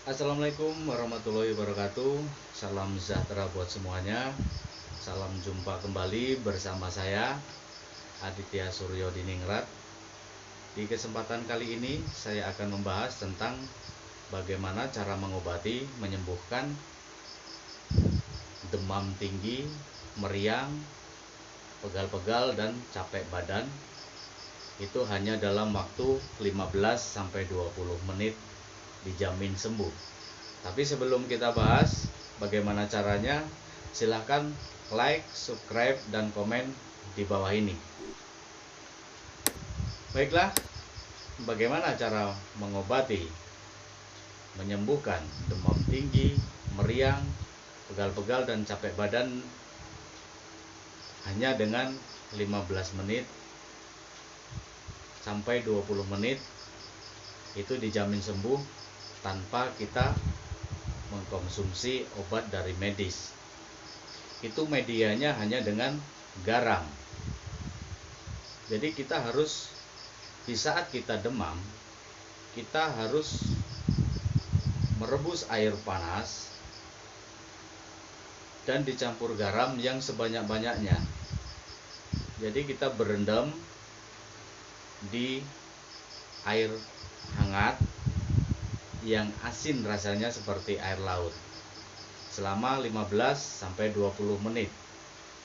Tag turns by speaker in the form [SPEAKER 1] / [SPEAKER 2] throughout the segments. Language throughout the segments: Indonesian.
[SPEAKER 1] Assalamualaikum warahmatullahi wabarakatuh. Salam sejahtera buat semuanya. Salam jumpa kembali bersama saya Aditya Suryo Diningrat. Di kesempatan kali ini saya akan membahas tentang bagaimana cara mengobati, menyembuhkan demam tinggi, meriang, pegal-pegal dan capek badan. Itu hanya dalam waktu 15-20 menit dijamin sembuh. Tapi sebelum kita bahas bagaimana caranya, silahkan like, subscribe, dan komen di bawah ini. Baiklah, bagaimana cara mengobati, menyembuhkan demam tinggi, meriang, pegal-pegal, dan capek badan hanya dengan 15 menit sampai 20 menit. Itu dijamin sembuh tanpa kita mengkonsumsi obat dari medis. Itu medianya hanya dengan garam. Jadi kita harus, di saat kita demam, kita harus merebus air panas dan dicampur garam yang sebanyak-banyaknya. Jadi kita berendam di air hangat yang asin rasanya seperti air laut selama 15-20 menit.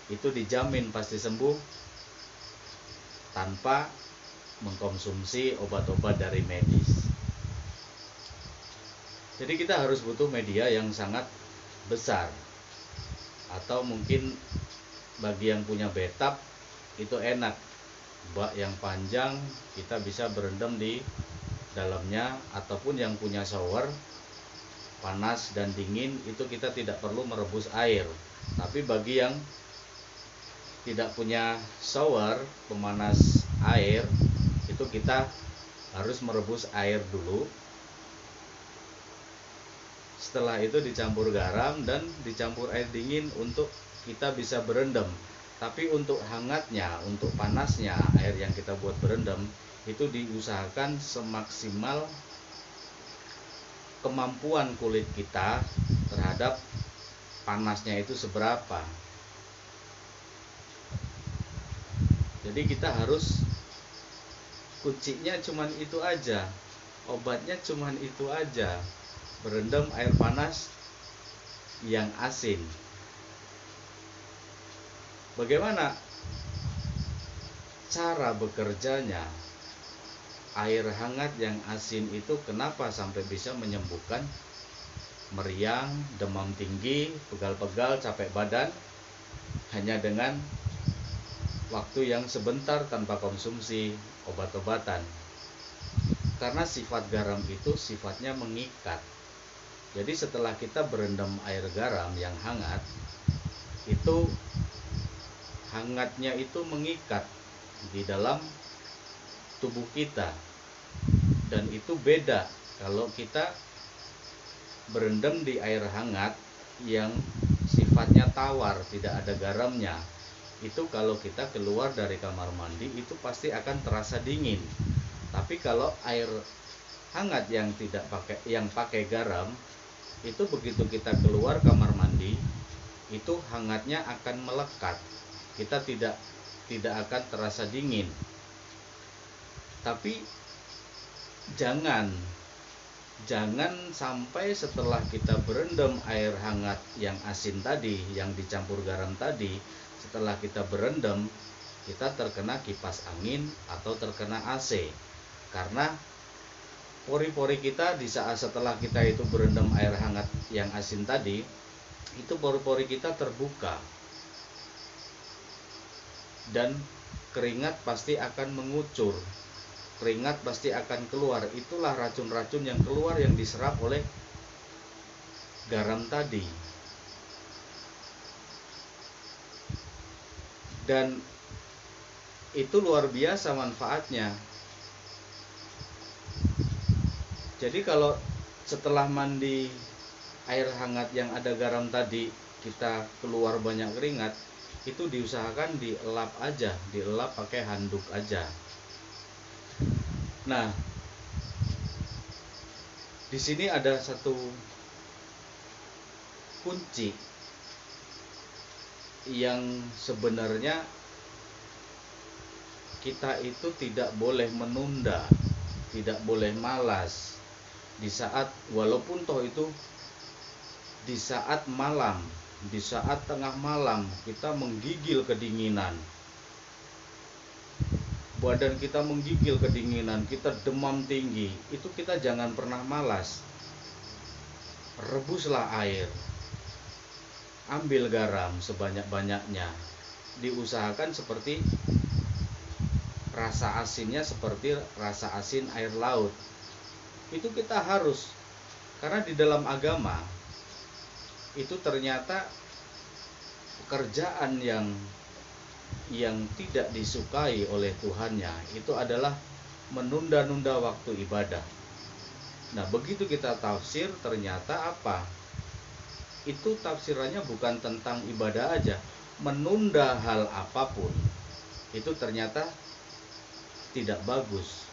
[SPEAKER 1] Itu dijamin pasti sembuh tanpa mengkonsumsi obat-obat dari medis. Jadi kita harus butuh media yang sangat besar, atau mungkin bagi yang punya bathtub itu enak, bak yang panjang kita bisa berendam di dalamnya, ataupun yang punya shower panas dan dingin itu kita tidak perlu merebus air. Tapi bagi yang tidak punya shower pemanas air, itu kita harus merebus air dulu. Setelah itu dicampur garam dan dicampur air dingin untuk kita bisa berendam. Tapi untuk hangatnya, untuk panasnya air yang kita buat berendam itu diusahakan semaksimal kemampuan kulit kita terhadap panasnya itu seberapa. Jadi kita harus, kuncinya cuman itu aja, obatnya cuman itu aja, berendam air panas yang asin. Bagaimana cara bekerjanya? Air hangat yang asin itu kenapa sampai bisa menyembuhkan meriang, demam tinggi, pegal-pegal, capek badan hanya dengan waktu yang sebentar tanpa konsumsi obat-obatan? Karena sifat garam itu sifatnya mengikat. Jadi setelah kita berendam air garam yang hangat, itu hangatnya itu mengikat di dalam tubuh kita. Dan itu beda kalau kita berendam di air hangat yang sifatnya tawar, tidak ada garamnya. Itu kalau kita keluar dari kamar mandi itu pasti akan terasa dingin. Tapi kalau air hangat yang pakai garam, itu begitu kita keluar kamar mandi, itu hangatnya akan melekat. Kita tidak akan terasa dingin. Tapi jangan sampai setelah kita berendam air hangat yang asin tadi, yang dicampur garam tadi, setelah kita berendam kita terkena kipas angin atau terkena AC. Karena pori-pori kita di saat setelah kita itu berendam air hangat yang asin tadi, itu pori-pori kita terbuka dan keringat pasti akan mengucur, keringat pasti akan keluar. Itulah racun-racun yang keluar yang diserap oleh garam tadi. Dan itu luar biasa manfaatnya. Jadi kalau setelah mandi air hangat yang ada garam tadi kita keluar banyak keringat, itu diusahakan dielap aja, dielap pakai handuk aja. Nah, Di sini ada satu kunci yang sebenarnya kita itu tidak boleh menunda, tidak boleh malas di saat, walaupun toh itu di saat malam, di saat tengah malam kita menggigil kedinginan, badan kita menggigil kedinginan, kita demam tinggi, itu kita jangan pernah malas. Rebuslah air, ambil garam sebanyak-banyaknya, diusahakan seperti rasa asinnya seperti rasa asin air laut. Itu kita harus, karena di dalam agama itu ternyata pekerjaan yang tidak disukai oleh Tuhannya itu adalah menunda-nunda waktu ibadah. Nah, begitu kita tafsir, ternyata apa? Itu tafsirannya bukan tentang ibadah aja. Menunda hal apapun itu ternyata tidak bagus.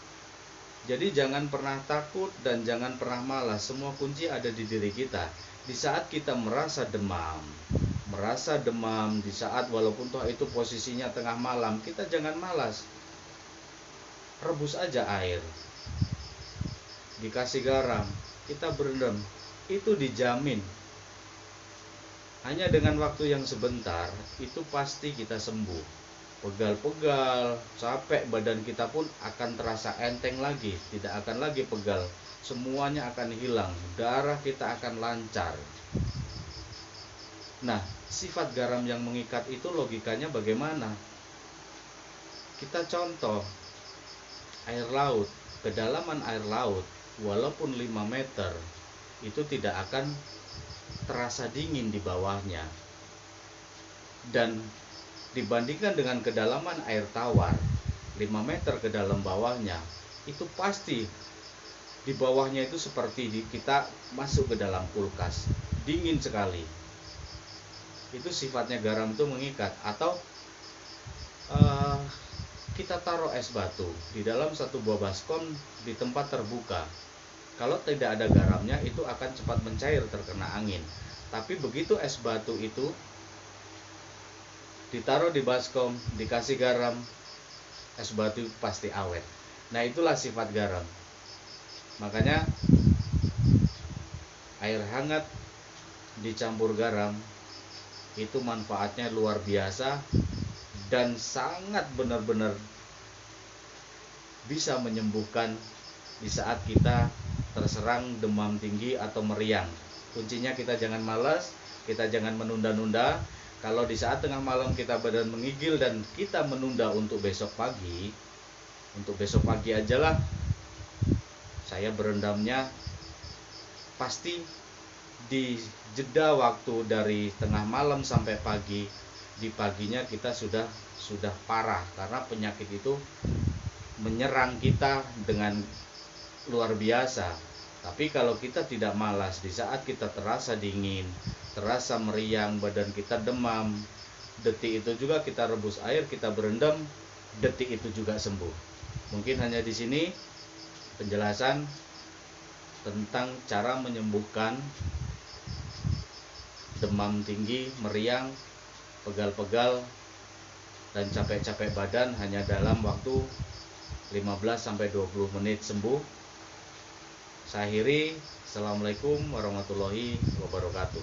[SPEAKER 1] Jadi jangan pernah takut dan jangan pernah malas. Semua kunci ada di diri kita. Di saat kita merasa demam, di saat walaupun toh itu posisinya tengah malam, kita jangan malas. Rebus aja air, dikasih garam, kita berendam, itu dijamin. Hanya dengan waktu yang sebentar, itu pasti kita sembuh. Pegal-pegal, capek, badan kita pun akan terasa enteng lagi, tidak akan lagi pegal. Semuanya akan hilang, darah kita akan lancar. Nah, sifat garam yang mengikat itu logikanya bagaimana? Kita contoh, air laut, kedalaman air laut, walaupun 5 meter, itu tidak akan terasa dingin di bawahnya. Dan dibandingkan dengan kedalaman air tawar 5 meter ke dalam bawahnya, itu pasti di bawahnya itu seperti kita masuk ke dalam kulkas, dingin sekali. Itu sifatnya garam itu mengikat. Atau kita taruh es batu di dalam satu buah baskom di tempat terbuka, kalau tidak ada garamnya itu akan cepat mencair terkena angin. Tapi begitu es batu itu ditaruh di baskom, dikasih garam, es batu pasti awet. Nah, itulah sifat garam. Makanya air hangat dicampur garam itu manfaatnya luar biasa dan sangat benar-benar bisa menyembuhkan di saat kita terserang demam tinggi atau meriang. Kuncinya kita jangan malas, kita jangan menunda-nunda. Kalau di saat tengah malam kita badan menggigil dan kita menunda untuk besok pagi aja lah, saya berendamnya pasti di jeda waktu dari tengah malam sampai pagi, di paginya kita sudah parah karena penyakit itu menyerang kita dengan luar biasa. Tapi kalau kita tidak malas, di saat kita terasa dingin, terasa meriang, badan kita demam, detik itu juga kita rebus air, kita berendam, detik itu juga sembuh. Mungkin hanya di sini penjelasan tentang cara menyembuhkan demam tinggi, meriang, pegal-pegal, dan capek-capek badan hanya dalam waktu 15-20 menit sembuh. Saya akhiri. Assalamualaikum warahmatullahi wabarakatuh.